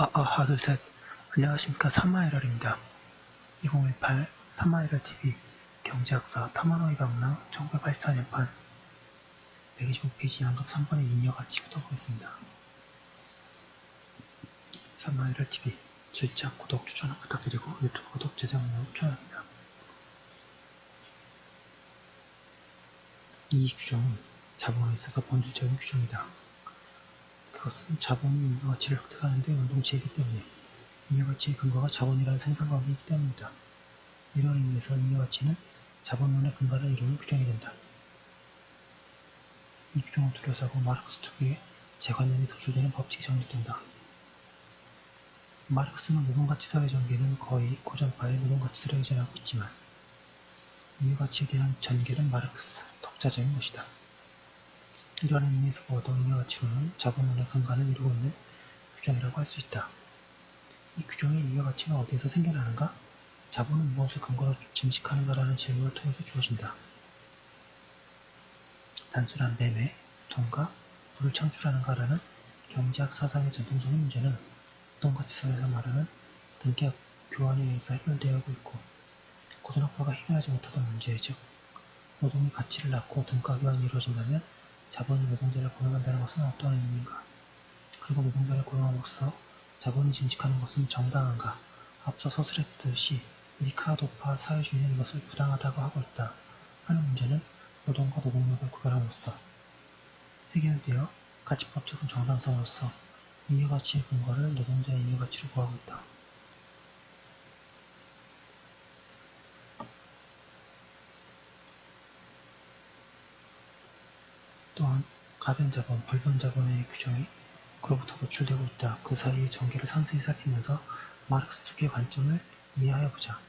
하나, 둘, 셋. 안녕하십니까. 3마일럴입니다. 2018 3마일럴 TV 경제학사 탐험의 강남 1984년판 125페이지 양급 3번의 인여 같이 붙어보겠습니다. 3마일럴 TV 질책, 구독, 추천 부탁드리고 유튜브 구독, 재생업무 추천합니다. 이 규정은 자본에 있어서 본질적인 규정이다. 그것은 자본이 인여가치를 획득하는 데 운동체이기 때문에 인여가치의 근거가 자본이라는 생산관계이기 때문이다. 이런 의미에서 인여가치는 자본론의 근간을 이루는 규정이 된다. 이 규정을 둘러싸고 마르크스 특유의 재관념이 도출되는 법칙이 정립된다. 마르크스는 노동가치사회 전개는 거의 고전파의 노동가치사를 의존하고 있지만 인여가치에 대한 전개는 마르크스 독자적인 것이다. 이러한 의미에서 보아도 인여가치론은 자본론의 근간을 이루고 있는 규정이라고 할 수 있다. 이 규정의 인여가치는 어디에서 생겨나는가? 자본은 무엇을 근거로 증식하는가라는 질문을 통해서 주어진다. 단순한 매매, 돈과 부를 창출하는가라는 경제학 사상의 전통적인 문제는 노동가치사에서 말하는 등기학 교환에 의해서 해결되어오고 있고 고전학파가 해결하지 못하던 문제, 즉 노동이 가치를 낳고 등가 교환이 이루어진다면 자본이 노동자를 고용한다는 것은 어떠한 의미인가? 그리고 노동자를 고용함으로써 자본이 증식하는 것은 정당한가? 앞서 서술했듯이 리카도파 사회주의는 이것을 부당하다고 하고 있다 하는 문제는 노동과 노동력을 구별함으로써 해결되어 가치법적인 정당성으로서 인여가치의 근거를 노동자의 인여가치로 구하고 있다. 또한 가변자본, 불변자본의 규정이 그로부터 노출되고 있다. 그 사이의 전개를 상세히 살피면서 마르크스 특유의 관점을 이해하여 보자.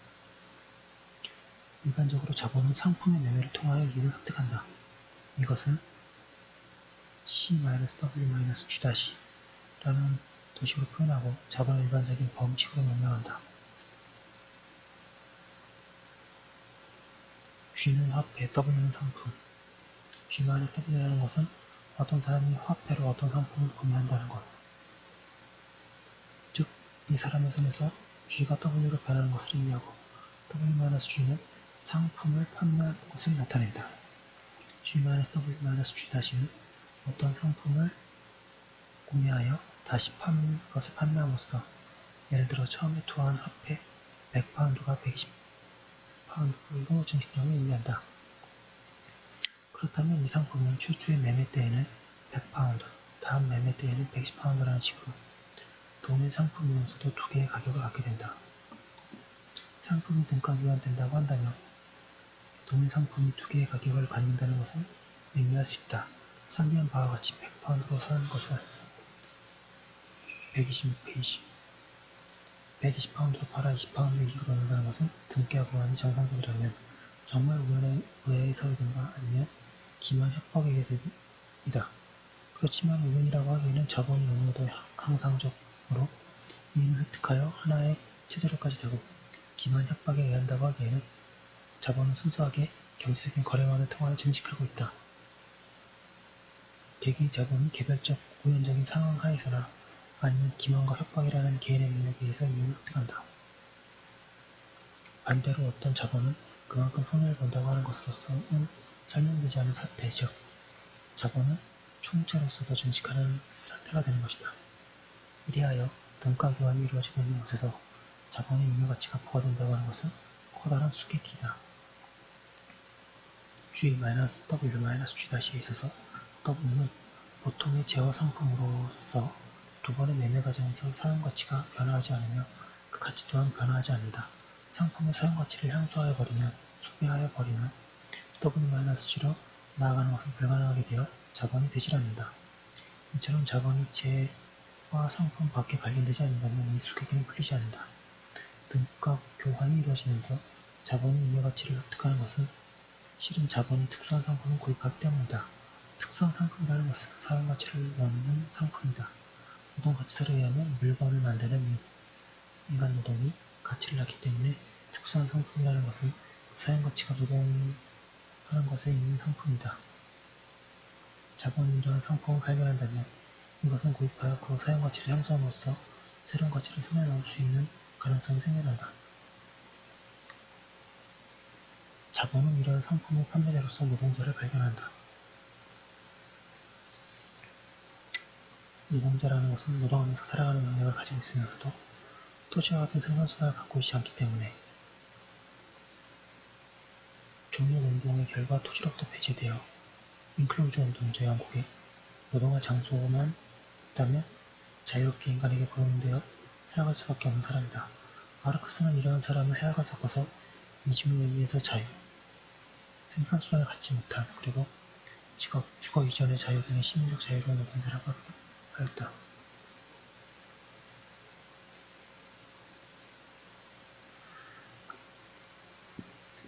일반적으로 자본은 상품의 매매를 통하여 이익을 획득한다. 이것은 C-W-G' 라는 도식으로 표현하고 자본을 일반적인 범칙으로 명명한다. G는 화폐, W는 상품. G-W라는 것은 어떤 사람이 화폐로 어떤 상품을 구매한다는 것. 즉, 이 사람의 손에서 G가 W로 변하는 것을 의미하고 W-G는 상품을 판매하는 것을 나타낸다. G-W-G'는 어떤 상품을 구매하여 다시 그것을 판매함으로써 예를 들어 처음에 투하한 화폐 100파운드가 120파운드로 증식됨을 의미한다. 그렇다면 이 상품은 최초의 매매 때에는 100파운드, 다음 매매 때에는 120파운드라는 식으로 동일 상품이면서도 두 개의 가격을 갖게 된다. 상품이 등가 교환된다고 한다면 동일 상품이 두 개의 가격을 갖는다는 것을 의미할 수 있다. 상기한 바와 같이 100파운드로 사는 것을 126페이지 120파운드로 팔아 20파운드 이익을 얻는다는 것은 등가 교환이 정상적이라면 정말 의외에서이든가 아니면 기만 협박이다. 그렇지만 우연이라고 하기에는 자본이 너무나도 항상적으로 이익을 획득하여 하나의 체제로까지 되고 기만 협박에 의한다고 하기에는 자본은 순수하게 경제적인 거래망을 통하여 증식하고 있다. 개개의 자본이 개별적 우연적인 상황 하에서나 아니면 기만과 협박이라는 개인의 능력에 의해서 이익을 획득한다. 반대로 어떤 자본은 그만큼 손해를 본다고 하는 것으로서는 설명되지 않은 사태, 즉 자본은 총체로서도 증식하는 사태가 되는 것이다. 이리하여 등가 교환이 이루어지고 있는 곳에서 자본의 인여가치가 부과된다고 하는 것은 커다란 수객이다. G-W-G'에 있어서 W는 보통의 제어 상품으로서 두 번의 매매 과정에서 사용가치가 변화하지 않으며 그 가치 또한 변화하지 않는다. 상품의 사용가치를 향소하여 버리면, 소비하여 버리면 W-G로 나아가는 것은 불가능하게 되어 자본이 되질 않는다. 이처럼 자본이 재와 상품 밖에 발견되지 않는다면 이 수객에는 풀리지 않는다. 등가 교환이 이루어지면서 자본이 인여가치를 획득하는 것은 실은 자본이 특수한 상품을 구입하기 때문이다. 특수한 상품이라는 것은 사용가치를 넣는 상품이다. 노동가치사에 의하면 물건을 만드는 인간 노동이 가치를 낳기 때문에 특수한 상품이라는 것은 사용가치가 노동하는 것에 있는 상품이다. 자본이 이러한 상품을 발견한다면 이것은 구입하여 그 사용가치를 향소함으로써 새로운 가치를 손에 넣을 수 있는 가능성이 생겨난다. 자본은 이러한 상품의 판매자로서 노동자를 발견한다. 노동자라는 것은 노동하면서 살아가는 능력을 가지고 있으면서도 토지와 같은 생산수단을 갖고 있지 않기 때문에 종일 운동의 결과 토지로부터 배제되어 인클로즈 운동자 영국에 노동할 장소만 있다면 자유롭게 인간에게 포용되어 살아갈 수밖에 없는 사람이다. 마르크스는 이러한 사람을 해악을 섞어서 이중에 의해서 자유, 생산수단을 갖지 못한, 그리고 직업, 주거 이전의 자유 등의 심리적 자유로운 노동자라고 하였다.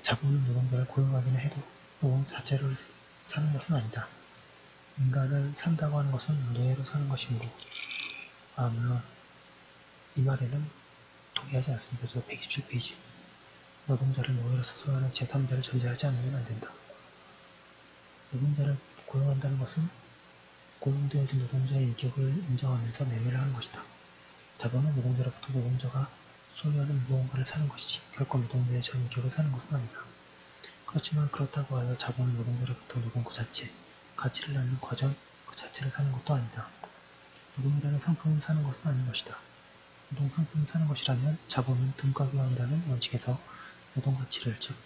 자본은 노동자를 고용하기는 해도 노동 자체를 사는 것은 아니다. 인간을 산다고 하는 것은 노예로 사는 것이므로, 물론 이 말에는 동의하지 않습니다. 저 127페이지. 노동자를 노예로서 소유하는 제3자를 전제하지 않으면 안 된다. 노동자를 고용한다는 것은 고용되어진 노동자의 인격을 인정하면서 매매를 하는 것이다. 자본은 노동자로부터 노동자가 소유하는 무언가를 사는 것이지 결코 노동자의 전 인격을 사는 것은 아니다. 그렇지만 그렇다고 하여 자본은 노동자로부터 노동 그 자체, 가치를 낳는 과정 그 자체를 사는 것도 아니다. 노동이라는 상품을 사는 것은 아닌 것이다. 노동 상품을 사는 것이라면 자본은 등가교환이라는 원칙에서 노동 가치를, 즉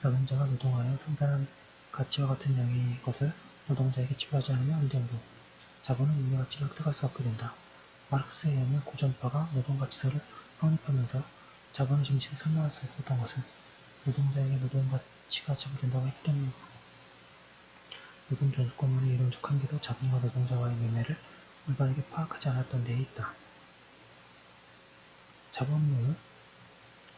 노동자가 노동하여 생산한 가치와 같은 양의 것을 노동자에게 지불하지 않으면 안 되므로 자본은 이의 가치를 획득할 수 없게 된다. 마르크스에 의하면 고전파가 노동가치설을 확립하면서 자본의 정치를 설명할 수 없었던 것은 노동자에게 노동가치가 지불된다고 했기 때문이고, 노동 저주권론의 이론적 한계도 자본과 노동자와의 매매를 올바르게 파악하지 않았던 데에 있다. 자본론은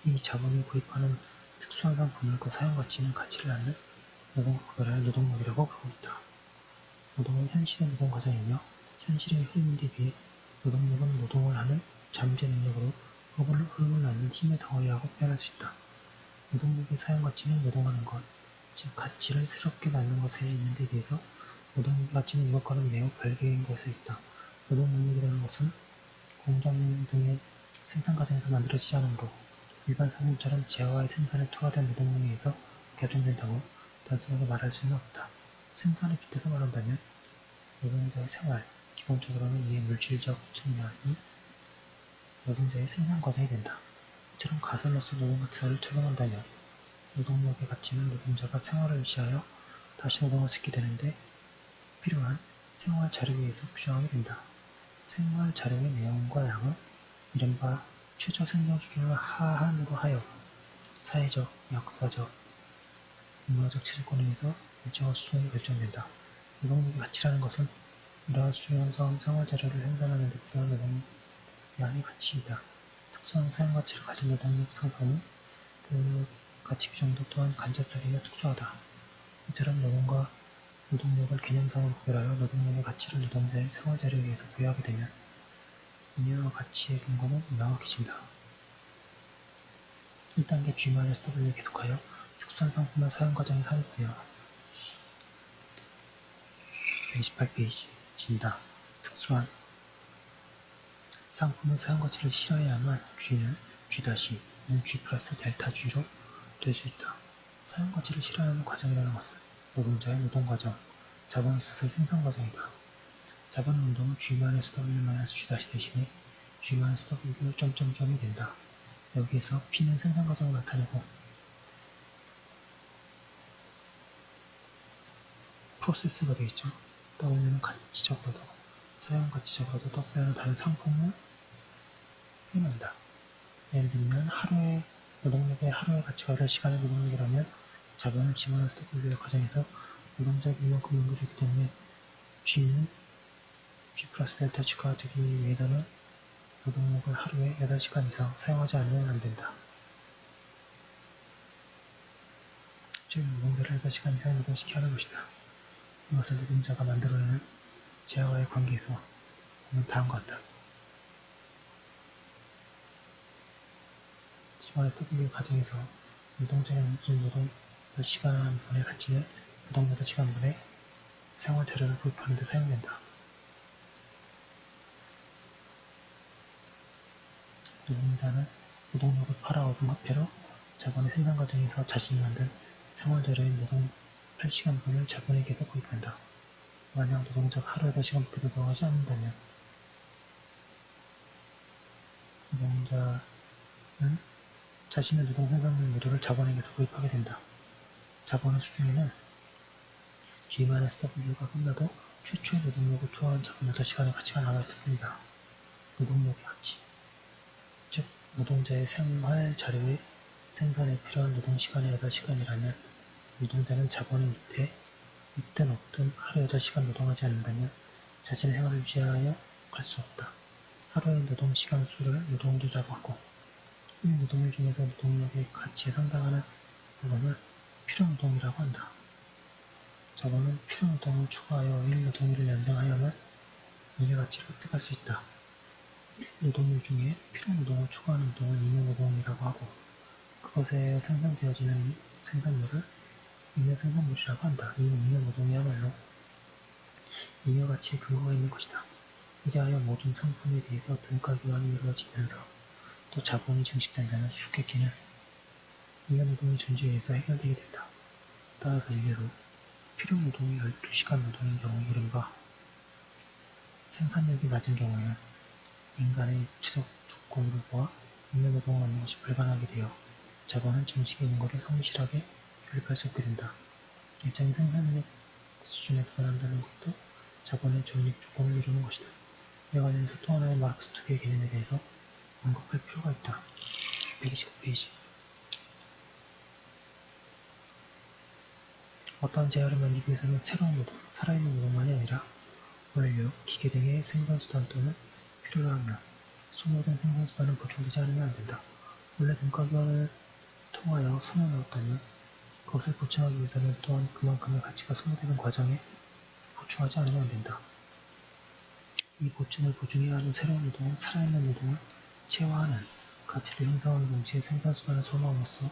이 자본이 구입하는 특수한 상품을 그 사용가치 있는 가치를 낳는 노동과 구별하는 노동력이라고 부르고 있다. 노동은 현실의 노동 과정이며 현실의 흐름인데 비해 노동력은 노동을 하는 잠재 능력으로 흐름을 낳는 힘의 덩어리라고 표현할 수 있다. 노동력의 사용가치는 노동하는 것, 즉 가치를 새롭게 낳는 것에 있는데 비해서 노동력의 가치는 이것과는 매우 별개인 것에 있다. 노동능력이라는 것은 공장 등의 생산 과정에서 만들어지지 않으므로 일반 상품처럼 재화의 생산에 투하된 노동력에 의해서 결정된다고 단순하게 말할 수는 없다. 생산에 빗대서 말한다면 노동자의 생활, 기본적으로는 이의 물질적 측면이 노동자의 생산 과정이 된다. 이처럼 가설로서 노동가치설을 적용한다면 노동력의 가치는 노동자가 생활을 유지하여 다시 노동을 짓게 되는데 필요한 생활 자료에 의해서 규정하게 된다. 생활 자료의 내용과 양은 이른바 최저 생존 수준을 하한으로 하여 사회적, 역사적, 문화적 체제권에 의해서 일정한 수준이 결정된다. 노동력의 가치라는 것은 이러한 수준에서 생활 자료를 생산하는 데 필요한 노동량의 가치이다. 특수한 사용가치를 가진 노동력 상품은 그 가치 규정도 또한 간접적이며 특수하다. 이처럼 노동과 노동력을 개념상으로 구별하여 노동력의 가치를 노동자의 생활 자료에 의해서 부여하게 되면 인연과 가치의 근거는 명확해진다. 1단계 G-W를 계속하여 특수한 상품의 사용 과정이 삽입되어 128페이지 진다. 특수한 상품의 사용 가치를 실현해야만 G는 G-는 G 플러스 델타 G로 될 수 있다. 사용 가치를 실현하는 과정이라는 것은 노동자의 노동 과정, 자본에 있어서의 생산 과정이다. 자본 운동은 G-W-G 대신에 G-W 점점점이 된다. 여기에서 P는 생산 과정을 나타내고 프로세스가 되겠죠. W는 가치적으로도 사용 가치적으로도 W는 다른 상품을 표현한다. 예를 들면 하루의 노동력의 하루의 가치가 8시간의 노동력이라면 자본을 집어넣은 W의 과정에서 노동자에게 이만큼 연결되기 때문에 G는 G 플러스 델타 G가 되기 위해서는 노동력을 하루에 8시간 이상 사용하지 않으면 안 된다. 즉, 노동자를 8시간 이상 노동시켜야 하는 것이다. 이것을 노동자가 만들어내는 재화와의 관계에서 보면 다음과 같다. G1SW 과정에서 노동자의 노동 8시간분의 가치는 노동 8시간분의 생활 자료를 구입하는 데 사용된다. 노동자는 노동력을 팔아오른 화폐로 자본의 생산 과정에서 자신이 만든 생활자료인 노동 8시간분을 자본에게서 구입한다. 만약 노동자가 하루에 8시간밖에 노동하지 않는다면 노동자는 자신의 노동 생산된 무료를 자본에게서 구입하게 된다. 자본의 수중에는 G-W가 끝나도 최초의 노동력을 투하한 자본 8시간의 가치가 남아있을 뿐이다. 노동력의 가치, 즉 노동자의 생활 자료의 생산에 필요한 노동시간이 8시간이라면 노동자는 자본의 밑에 있든 없든 하루 8시간 노동하지 않는다면 자신의 생활을 유지하여 갈 수 없다. 하루의 노동시간 수를 노동도라고 하고 이 노동일 중에서 노동력의 가치에 상당하는 부분을 필요노동이라고 한다. 자본은 필요노동을 추가하여 1노동일을 연장하여만 잉여가치를 획득할 수 있다. 1노동일 중에 필요노동을 추가하는 노동을 잉여노동이라고 하고 그것에 생산되어지는 생산물을 잉여생산물이라고 한다. 이 잉여노동이야말로 잉여가치에 근거가 있는 것이다. 이리하여 모든 상품에 대해서 등가 교환이 이루어지면서 또 자본이 증식된다는 수수께끼는 잉여노동의 존재에 의해서 해결되게 된다. 따라서 일례로 필요노동이 12시간 노동인 경우 이른바 생산력이 낮은 경우에는 인간의 육체적 조건으로 보아 잉여노동을 얻는 것이 불가능하게 되어 자본은 증식의 인거를 성실하게 결립할 수 없게 된다. 일정의 생산력 수준에 도달한다는 것도 자본의 존립 조건을 이루는 것이다. 이와 관련해서 또 하나의 마르크스 두 개의 개념에 대해서 언급할 필요가 있다. 125페이지. 어떠한 재화를 만들기 위해서는 새로운 노동, 살아있는 노동만이 아니라 원료, 기계 등의 생산수단 또는 필요로 하며 소모된 생산수단은 보충되지 않으면 안된다. 원래 등가교환을 통하여 손을 넣었다면 그것을 보충하기 위해서는 또한 그만큼의 가치가 소모되는 과정에 보충하지 않으면 안된다. 이 보충을 보충해야 하는 새로운 노동은 살아있는 노동을 체화하는 가치를 형성하는 동시에 생산수단을 소모함으로써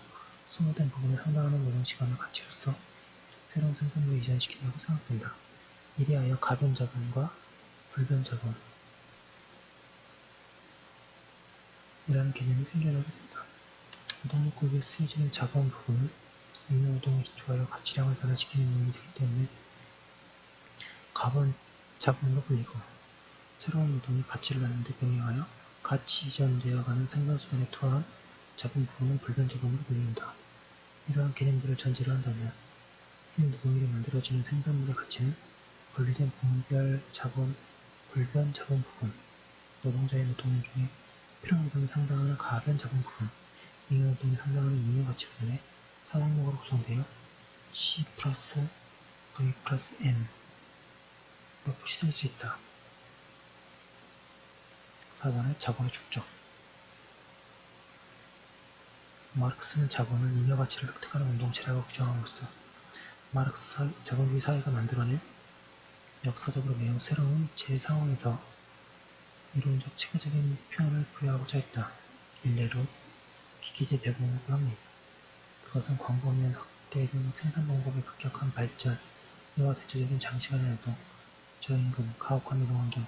소모된 부분에 상당하는 노동시간을 가치로서 새로운 생산물에 이전시킨다고 생각된다. 이리하여 가변자본과 불변자본 이라는 개념이 생겨나게 된다. 노동력 구입에 쓰여지는 자본 부분은 잉여노동에 기초하여 가치량을 변화시키는 요인이 되기 때문에 가변자본으로 불리고 새로운 노동이 가치를 갖는 데 병행하여 가치 이전되어가는 생산수단에 투하한 자본 부분은 불변자본으로 불린다. 이러한 개념들을 전제로 한다면 이 노동일에 만들어지는 생산물의 가치는 분리된 분별 자본, 불변 자본 부분, 노동자의 노동 중에 필요노동이 상당하는 가변 자본 부분, 잉여노동이 상당하는 잉여가치 부분의 상황목으로 구성되어 C 플러스 V 플러스 N로 표시될 수 있다. 4번의 자본의 축적. 마르크스는 자본을 잉여가치를 획득하는 운동체라고 규정함으로써 마르크스 자본주의 사회가 만들어낸 역사적으로 매우 새로운 제 상황에서 이론적 체계적인 표현을 부여하고자 했다. 일례로 기계제 대공업 확립, 그것은 광범위한 확대 등 생산 방법의 급격한 발전, 이와 대조적인 장시간의 노동, 저임금, 가혹한 노동환경,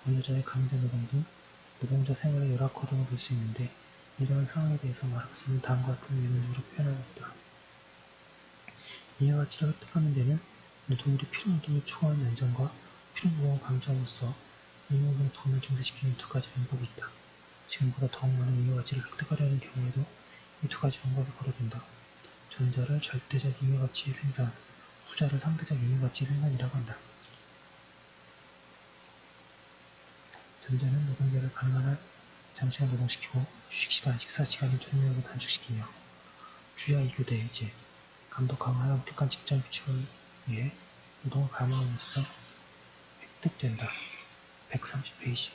근로자의 강제 노동 등 노동자 생활의 열악화 등을 볼 수 있는데 이러한 상황에 대해서 마르크스는 다음과 같은 이론적으로 표현하고 있다. 잉여가치를 획득하는 데는 노동일이 필요노동을 초과한 연장과 필요노동을 강조함으로써 잉여노동 부분을 증대시키는 두 가지 방법이 있다. 지금보다 더욱 많은 잉여가치를 획득하려는 경우에도 이 두 가지 방법이 고려된다. 전자를 절대적 잉여가치의 생산, 후자를 상대적 잉여가치의 생산이라고 한다. 전자는 노동자를 가능한 한 장시간 노동시키고 휴식시간, 식사시간을 조용하게 단축시키며 주야 이교대 해제, 감독 강화에 엄격한 직장 규칙을 위해 노동을 감화함으로써 획득된다. 130페이지.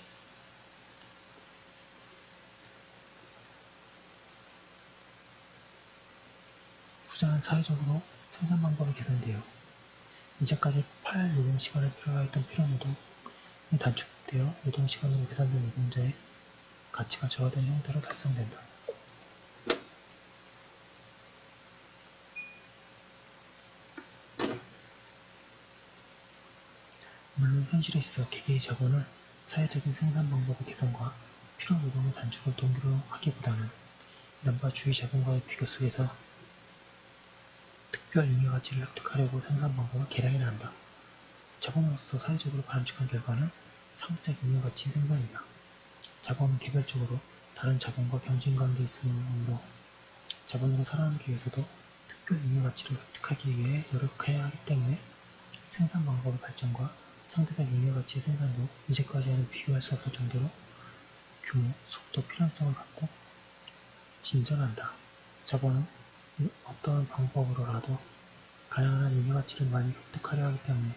후자는 사회적으로 생산 방법이 개선되어 이제까지 8노동시간을 필요하였던 필요노동이 단축되어 노동시간으로 계산된 노동자의 가치가 저하된 형태로 달성된다. 물론 현실에 있어 개개의 자본을 사회적인 생산 방법의 개선과 필요 노동의 단축을 동기로 하기보다는 이른바 주의 자본과의 비교 속에서 특별 잉여가치를 획득하려고 생산 방법을 개량해야 한다. 자본으로서 사회적으로 바람직한 결과는 상대적 잉여가치의 생산이다. 자본은 개별적으로 다른 자본과 경쟁관계에 있으므로 자본으로 살아남기 위해서도 특별 잉여가치를 획득하기 위해 노력해야 하기 때문에 생산 방법의 발전과 상대적 잉여가치의 생산도 이제까지와는 비교할 수 없을 정도로 규모, 속도, 필요성을 갖고 진전한다. 자본은 어떠한 방법으로라도 가능한 잉여가치를 많이 획득하려 하기 때문에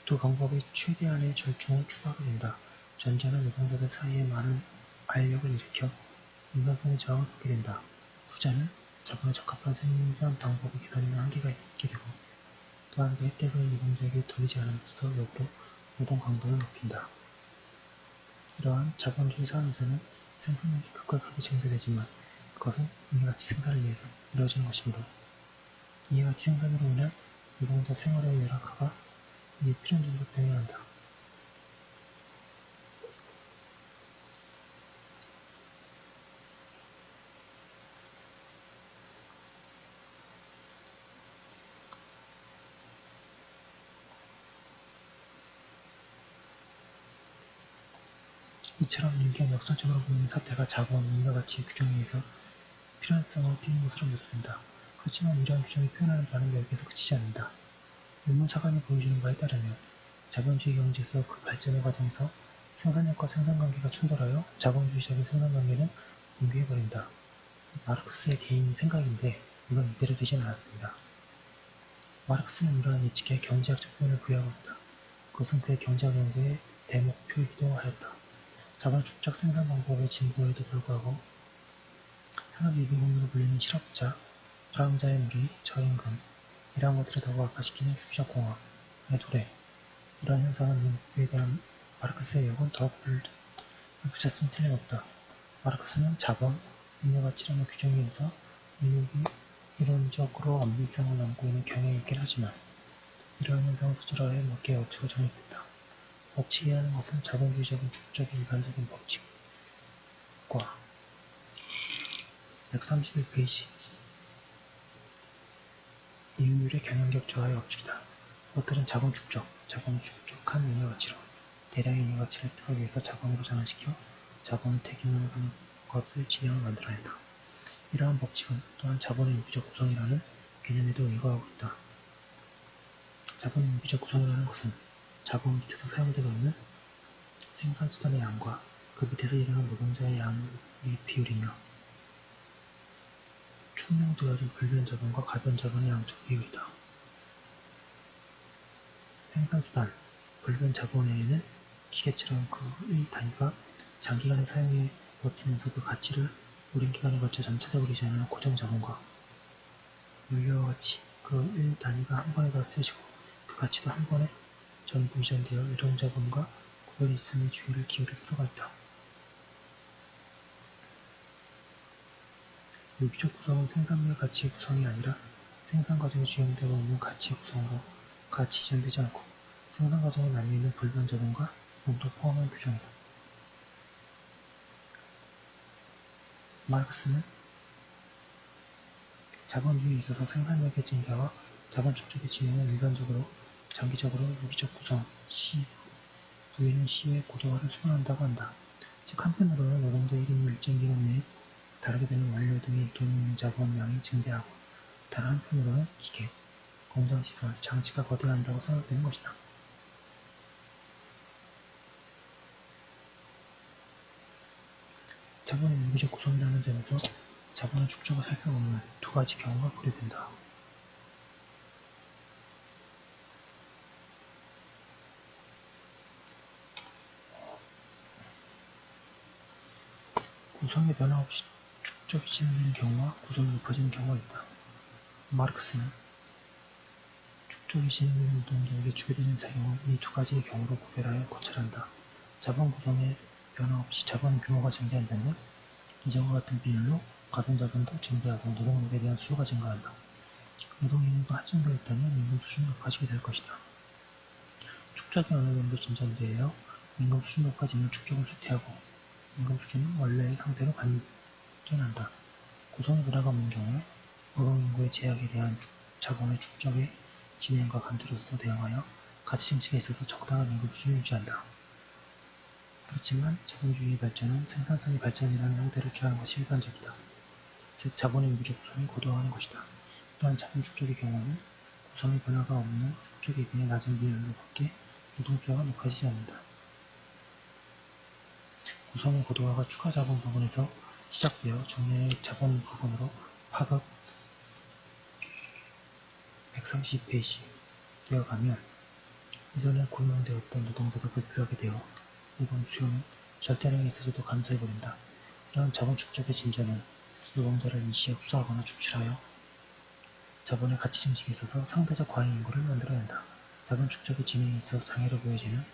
두 방법의 최대한의 절충을 추구하게 된다. 전자는 노동자들 사이에 많은 알력을 일으켜 인간성의 저항을 받게 된다. 후자는 자본에 적합한 생산 방법의 개선에는 한계가 있게 되고 또한 그 혜택을 노동자에게 돌리지 않음으로써 역으로 노동 강도를 높인다. 이러한 자본주의 사회에서는 생산력이 급격하게 증대되지만 그것은 잉여가치 생산을 위해서 이루어지는 것이므로 잉여가치 생산으로 인한 노동자 생활의 열악화가 이에 필연적으로 병행한다. 이처럼 일견 역설적으로 보이는 사태가 자본, 잉여가치의 규정에 의해서 필연성으로 띄는 것으로 묘사된다. 그렇지만 이러한 규정이 표현하는 바는 여기에서 그치지 않는다. 윤문사관이 보여주는 바에 따르면 자본주의 경제에서 그 발전의 과정에서 생산력과 생산관계가 충돌하여 자본주의적인 생산관계는 붕괴해버린다. 마르크스의 개인 생각인데 물론 이대로 되지는 않았습니다. 마르크스는 이러한 예측에 경제학적 표현을 부여하고 있다. 그것은 그의 경제학 연구의 대목표이기도 하였다. 자본 축적 생산 방법의 진보에도 불구하고 산업 예비군으로 불리는 실업자, 불황자의 무리, 저임금, 이러한 것들을 더욱 악화시키는 주기적 공황의 도래, 이러한 현상은 이 목표에 대한 마르크스의 역은 더욱 붙였으면 틀림없다. 마르크스는 자본, 잉여가치라는 규정에 의해서 미국이 이론적으로 엄밀성을 넘고 있는 경향이 있긴 하지만 이러한 현상을 소절하여 몇 개의 법칙을 정립했다. 법칙이라는 것은 자본주의적인 축적의 일반적인 법칙과 131페이지 이율의 경영적 조화의 법칙이다. 그것들은 자본 축적, 자본을 축적한 잉여가치로 대량의 잉여가치를 획득하기 위해서 자본으로 전환시켜 자본을 대규모로 하는 것의 진영을 만들어낸다. 이러한 법칙은 또한 자본의 유기적 구성이라는 개념에도 의거하고 있다. 자본의 유기적 구성이라는 것은 자본 밑에서 사용되고 있는 생산수단의 양과 그 밑에서 일하는 노동자의 양의 비율이며 충명되어진 불변자본과 가변자본의 양적 비율이다. 생산수단, 불변자본에는 기계처럼 그 일 단위가 장기간의 사용에 버티면서 그 가치를 오랜 기간에 걸쳐 전체적으로 유지하는 고정자본과 물류와 같이 그 일 단위가 한 번에 다 쓰여지고 그 가치도 한 번에 전부 이전되어 유동자본과 구별이 있음에 주의를 기울일 필요가 있다. 유기적 구성은 생산물 가치의 구성이 아니라 생산 과정에 주행되고 있는 가치의 구성으로 같이 이전되지 않고 생산 과정에 남아있는 불변자본과 모두 포함한 규정이다. 마르크스는 자본주의에 있어서 생산력의 증대와 자본 축적의 진행은 일반적으로 장기적으로 유기적 구성, 부에는 C의 고도화를 수반한다고 한다. 즉 한편으로는 노동자 1인이 일정 기간 내에 다르게 되는 원료 등의 유동자본량이 증대하고 다른 한편으로는 기계, 공장시설, 장치가 거대한다고 생각되는 것이다. 자본의 유기적 구성이라는 점에서 자본의 축적을 살펴보면 두 가지 경우가 고려된다. 구성의 변화 없이 축적이 진행되는 경우와 구성이 높아지는 경우가 있다. 마르크스는 축적이 진행되는 노동자에게 주게 되는 작용을 이 두 가지의 경우로 구별하여 고찰한다. 자본 구성의 변화 없이 자본 규모가 증대한다면 이전과 같은 비율로 가변자본도 증대하고 노동력에 대한 수요가 증가한다. 노동 인구가 한정되어 있다면 임금 수준이 높아지게 될 것이다. 축적이 어느 정도 진전되어 임금 수준이 높아지면 축적을 쇠퇴하고 임금 수준은 원래의 상태로 반전한다. 구성의 변화가 없는 경우에 노동인구의 제약에 대한 자본의 축적의 진행과 감투로서 대응하여 가치 증식에 있어서 적당한 임금 수준을 유지한다. 그렇지만 자본주의의 발전은 생산성의 발전이라는 형태를 취하는 것이 일반적이다. 즉 자본의 유기적 구성이 고도화하는 것이다. 또한 자본 축적의 경우는 구성의 변화가 없는 축적에 비해 낮은 비율로밖에 노동수요가 높아지지 않는다. 구성의 고도화가 추가 자본 부분에서 시작되어 정례의 자본 부분으로 파급 130페이지 되어가면 이전에 고용되었던 노동자도 불필요하게 되어 이번 수요는 절대량에 있어서도 감소해버린다. 이러한 자본 축적의 진전은 노동자를 일시에 흡수하거나 축출하여 자본의 가치 증식에 있어서 상대적 과잉 인구를 만들어낸다. 자본 축적의 진행에 있어 장애로 보여지는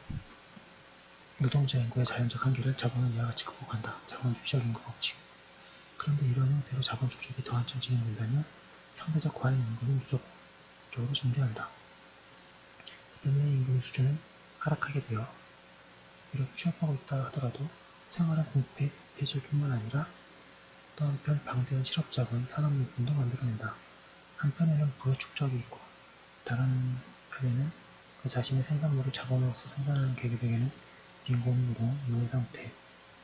노동자 인구의 자연적 한계를 자본은 이와 같이 극복한다. 자본주의적 인구 법칙. 그런데 이런 형태로 자본 축적이 더 한층 진행된다면 상대적 과잉 인구는 누적적으로 증대한다. 이 때문에 임금의 수준은 하락하게 되어 비록 취업하고 있다 하더라도 생활은 공패해질 뿐만 아니라 또 한편 방대한 실업자금, 산업인분도 만들어낸다. 한편에는 부의 축적이 있고 다른 편에는 그 자신의 생산물을 자본으로서 생산하는 계급에게는 빈곤노동, 노예상태,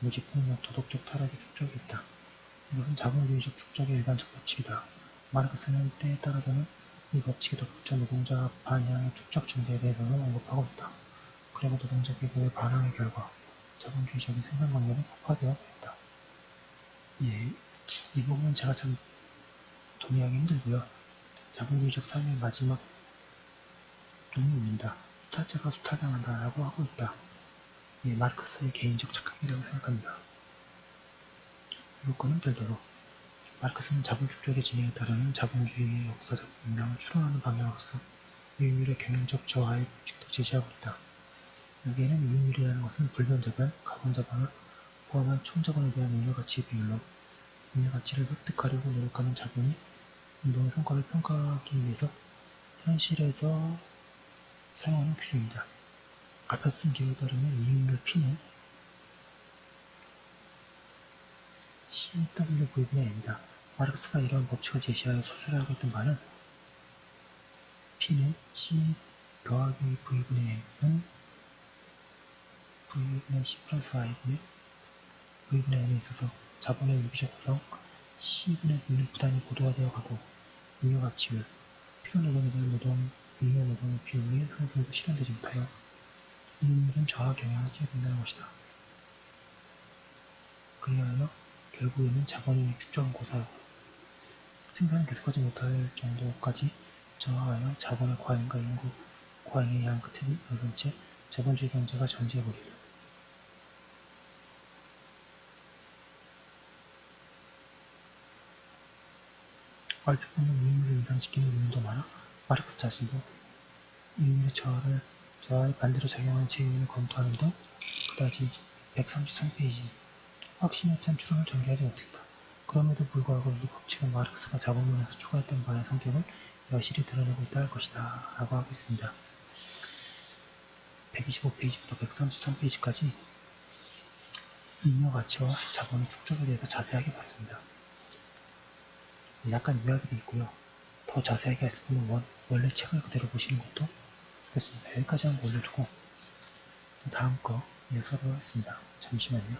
무직폭력, 도덕적 타락의 축적이 있다. 이것은 자본주의적 축적의 일반적 법칙이다. 마르크스는 때에 따라서는 이 법칙에 덧붙여 노동자 반향의 축적 증대에 대해서는 언급하고 있다. 그리고 노동자 계급의 반항의 결과 자본주의적인 생산관념이 폭파되어 버린다. 예, 이 부분은 제가 참 동의하기 힘들고요. 자본주의적 삶의 마지막 논문입니다. 수탈자가 수탈당한다라고 하고 있다. 예, 마르크스의 개인적 착각이라고 생각합니다. 요건은 별도로 마르크스는 자본 축적의 진행에 따르는 자본주의의 역사적 영향을 추론하는 방향으로서 이윤율의 경영적 저하의 법칙도 제시하고 있다. 여기에는 이윤율이라는 것은 불변자본, 가본자본을 포함한 총자본에 대한 잉여가치의 비율로 잉여가치를 획득하려고 노력하는 자본이 운동의 성과를 평가하기 위해서 현실에서 사용하는 규칙입니다. 앞에 쓴 기호에 따르면 이윤율 P는 CW-V분의 M이다. 마르크스가 이러한 법칙을 제시하여 소술하고 있던 바는 P는 C 더하기 V분의 M은 V분의 C 플러스 I분의 V분의 M에 있어서 자본의 유기적 구성 C분의 V는 부단히 고도화되어 가고 잉여가치율, 필요노동에 대한 잉여노동의 비율의 상승도 실현되지 못하여 이윤율은 저하 경향을 띠게 된다는 것이다. 그리하여 결국에는 자본의 축적은 고사하고 생산은 계속하지 못할 정도까지 저하하여 자본의 과잉과 인구 과잉의 양 끝에 이른 채 자본주의 경제가 전제해버리다. 얼핏 보면 이윤율을 인상시키는 요인도 많아 마르크스 자신도 이윤율의 저하의 반대로 작용하는 제2윤을 검토하는 등 그다지 133페이지 확신에 찬 추론을 전개하지 못했다. 그럼에도 불구하고 이 법칙은 마르크스가 자본론에서 추가했던 바의 성격을 여실히 드러내고 있다 할 것이다 라고 하고 있습니다. 125페이지부터 133페이지까지 잉여가치와 자본의 축적에 대해서 자세하게 봤습니다. 약간 요약이 되어 있고요. 더 자세하게 하실 분은 원래 책을 그대로 보시는 것도 좋겠습니다. 여기까지 한번 올려두고 다음 거 이어서 하도록 하겠습니다. 잠시만요.